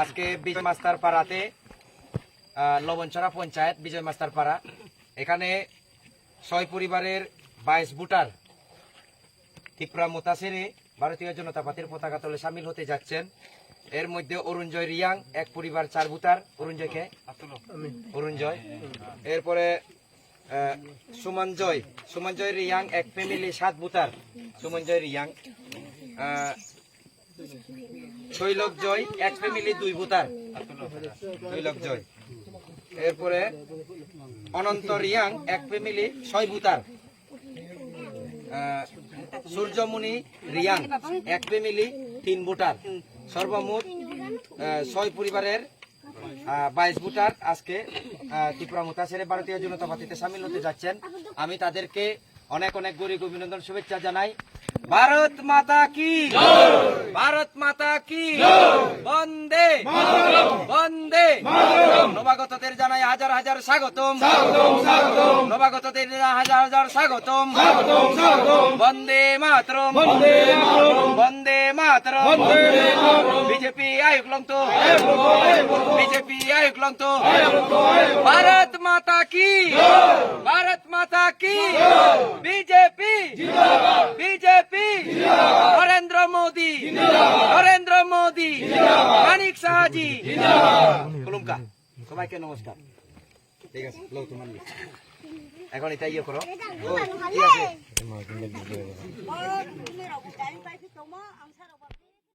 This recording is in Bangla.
আজকে বিজয় মাস্টার পাড়াতে লবণছড়া পঞ্চায়েত বিজয় মাস্টার পাড়া এখানে 6 পরিবারের 22 ভোটার ত্রিপুরা মুতাসিরে ভারতীয় জনতা পার্টির পতাকা তলে সামিল হতে যাচ্ছেন। এর মধ্যে অরুণজয় রিয়াং এক পরিবার 4 ভোটার। অরুণজয়কে অরুণজয়, এরপরে সুমনজয় রিয়াং এক ফ্যামিলি 7 ভোটার। সুমনজয় রিয়াং, শৈলক জয় এক ফ্যামিলি 2 ভোটার। শৈলক জয়, এরপরে অনন্ত রিয়াং এক ফ্যামিলি 6 ভোটার। সূর্যমণি রিয়াং এক ফ্যামিলি 3 ভোটার। সর্বমোট 6 পরিবারের 22 ভোটার আজকে ত্রিপুরা মুতাসিরে ভারতীয় জনতা পার্টিতে সামিল হতে যাচ্ছেন। আমি তাদেরকে অনেক অনেক গরিব অভিনন্দন শুভেচ্ছা জানাই। ভারত মাতা কি, ভারত মাতা কি, বন্দে বন্দে। নবাগতদের জানাই হাজার হাজার স্বাগতম, নবাগতদের হাজার হাজার স্বাগতম। বন্দে মাতরম, বন্দে মাতরম। বিজেপি আয়োগ লংতো, বিজেপি আয়োগ লংতো। ভারত মাতা কি, ভারত মাতা কি, বিজেপি বিজেপি। নরেন্দ্র মোদী, নরেন্দ্র মোদী, মানিক সাহাজি। কুলুমকা সবাইকে নমস্কার। ঠিক আছে, লো তোমার এখন এটা ইয়ে করো। ঠিক আছে।